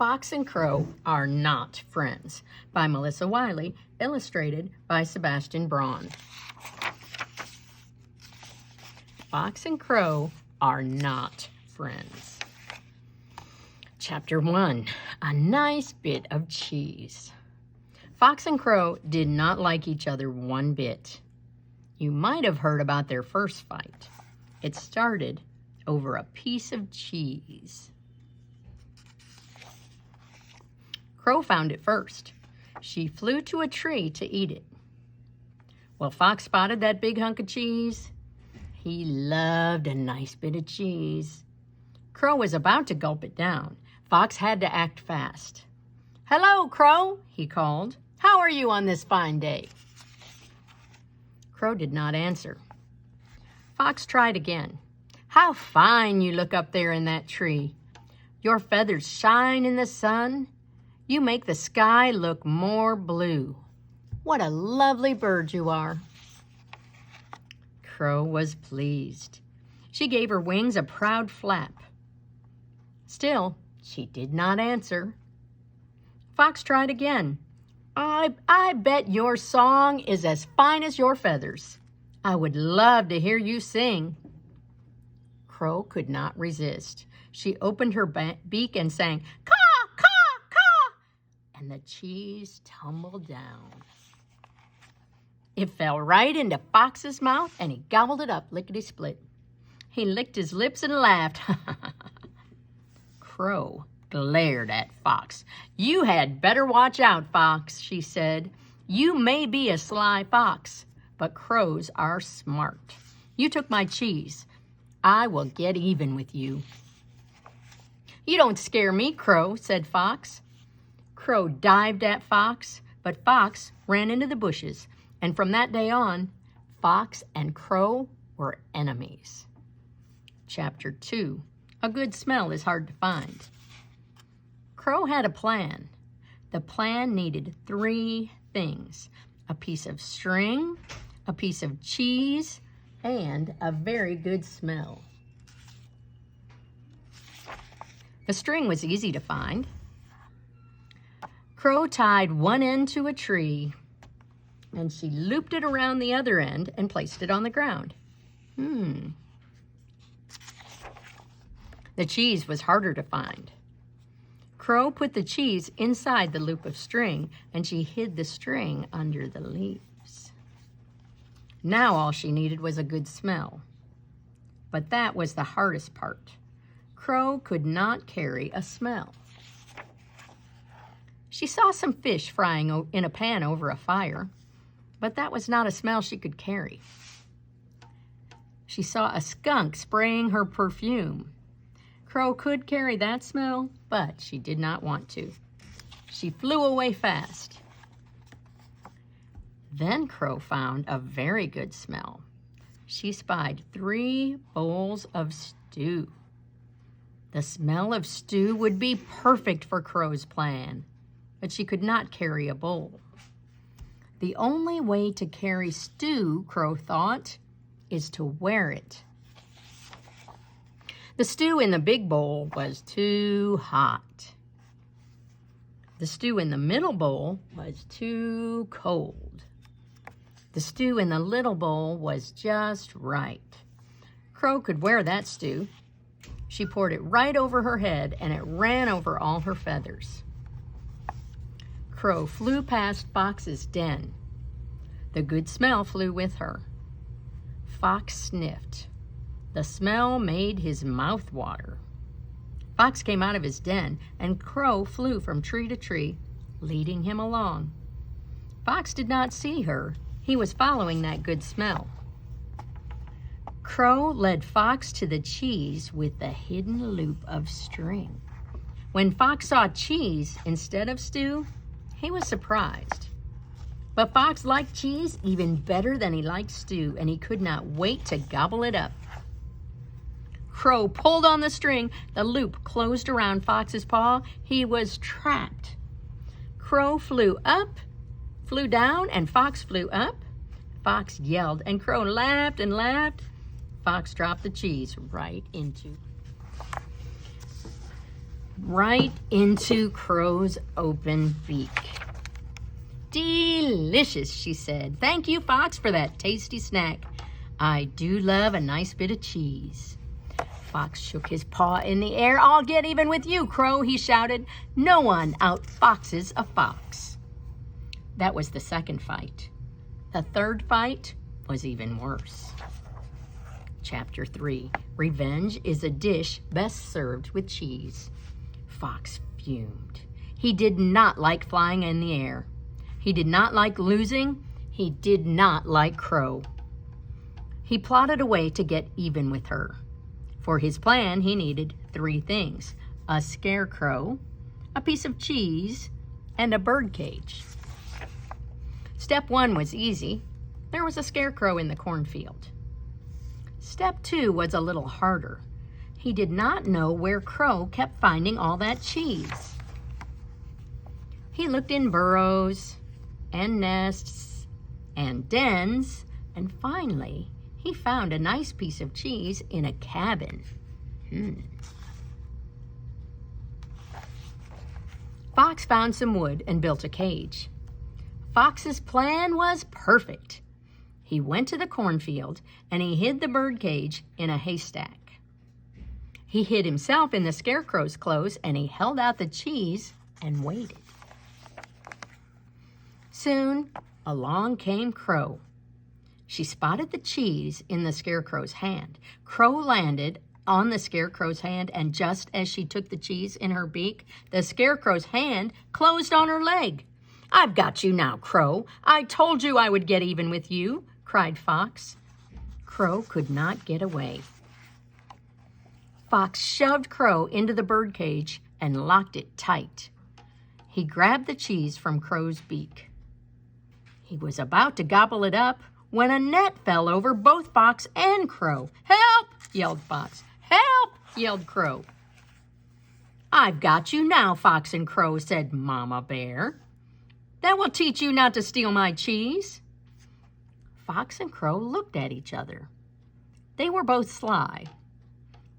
Fox and Crow Are Not Friends by Melissa Wiley, illustrated by Sebastian Braun. Fox and Crow are not friends. Chapter 1, A Nice Bit of Cheese. Fox and Crow did not like each other one bit. You might have heard about their first fight. It started over a piece of cheese. Crow found it first. She flew to a tree to eat it. Well, Fox spotted that big hunk of cheese. He loved a nice bit of cheese. Crow was about to gulp it down. Fox had to act fast. "Hello, Crow," he called. "How are you on this fine day?" Crow did not answer. Fox tried again. "How fine you look up there in that tree. Your feathers shine in the sun. You make the sky look more blue. What a lovely bird you are." Crow was pleased. She gave her wings a proud flap. Still, she did not answer. Fox tried again. I bet your song is as fine as your feathers. I would love to hear you sing." Crow could not resist. She opened her beak and sang, "Caw, caw, caw," and the cheese tumbled down. It fell right into Fox's mouth, and he gobbled it up lickety-split. He licked his lips and laughed. Crow glared at Fox. "You had better watch out, Fox," she said. "You may be a sly fox, but crows are smart. You took my cheese. I will get even with you." "You don't scare me, Crow," said Fox. Crow dived at Fox, but Fox ran into the bushes, and from that day on, Fox and Crow were enemies. Chapter 2, A Good Smell is Hard to Find. Crow had a plan. The plan needed 3 things: a piece of string, a piece of cheese, and a very good smell. The string was easy to find. Crow tied one end to a tree, and she looped it around the other end and placed it on the ground. The cheese was harder to find. Crow put the cheese inside the loop of string, and she hid the string under the leaves. Now all she needed was a good smell. But that was the hardest part. Crow could not carry a smell. She saw some fish frying in a pan over a fire, but that was not a smell she could carry. She saw a skunk spraying her perfume. Crow could carry that smell, but she did not want to. She flew away fast. Then Crow found a very good smell. She spied 3 bowls of stew. The smell of stew would be perfect for Crow's plan, but she could not carry a bowl. The only way to carry stew, Crow thought, is to wear it. The stew in the big bowl was too hot. The stew in the middle bowl was too cold. The stew in the little bowl was just right. Crow could wear that stew. She poured it right over her head, and it ran over all her feathers. Crow flew past Fox's den. The good smell flew with her. Fox sniffed. The smell made his mouth water. Fox came out of his den, and Crow flew from tree to tree, leading him along. Fox did not see her. He was following that good smell. Crow led Fox to the cheese with the hidden loop of string. When Fox saw cheese instead of stew, he was surprised. But Fox liked cheese even better than he liked stew, and he could not wait to gobble it up. Crow pulled on the string. The loop closed around Fox's paw. He was trapped. Crow flew up, flew down, and Fox flew up. Fox yelled, and Crow laughed and laughed. Fox dropped the cheese right into right into Crow's open beak. Delicious, she said. Thank you, Fox, for that tasty snack. I do love a nice bit of cheese. Fox shook his paw in the air. I'll get even with you, Crow, he shouted. No one outfoxes a fox. That was the second fight. The third fight was even worse. Chapter 3. Revenge is a dish best served with cheese. Fox fumed. He did not like flying in the air. He did not like losing. He did not like Crow. He plotted a way to get even with her. For his plan, he needed 3 things: a scarecrow, a piece of cheese, and a birdcage. Step 1 was easy. There was a scarecrow in the cornfield. Step 2 was a little harder. He did not know where Crow kept finding all that cheese. He looked in burrows and nests and dens, and finally, he found a nice piece of cheese in a cabin. Fox found some wood and built a cage. Fox's plan was perfect. He went to the cornfield and he hid the birdcage in a haystack. He hid himself in the scarecrow's clothes and he held out the cheese and waited. Soon, along came Crow. She spotted the cheese in the scarecrow's hand. Crow landed on the scarecrow's hand, and just as she took the cheese in her beak, the scarecrow's hand closed on her leg. I've got you now, Crow. I told you I would get even with you, cried Fox. Crow could not get away. Fox shoved Crow into the birdcage and locked it tight. He grabbed the cheese from Crow's beak. He was about to gobble it up when a net fell over both Fox and Crow. Help! Yelled Fox. Help! Yelled Crow. I've got you now, Fox and Crow, said Mama Bear. That will teach you not to steal my cheese. Fox and Crow looked at each other. They were both sly.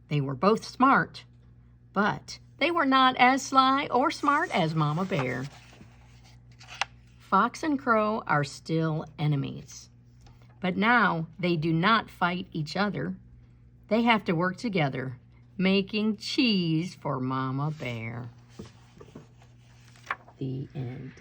They were both smart, but they were not as sly or smart as Mama Bear. Fox and Crow are still enemies. But now they do not fight each other. They have to work together, making cheese for Mama Bear. The end.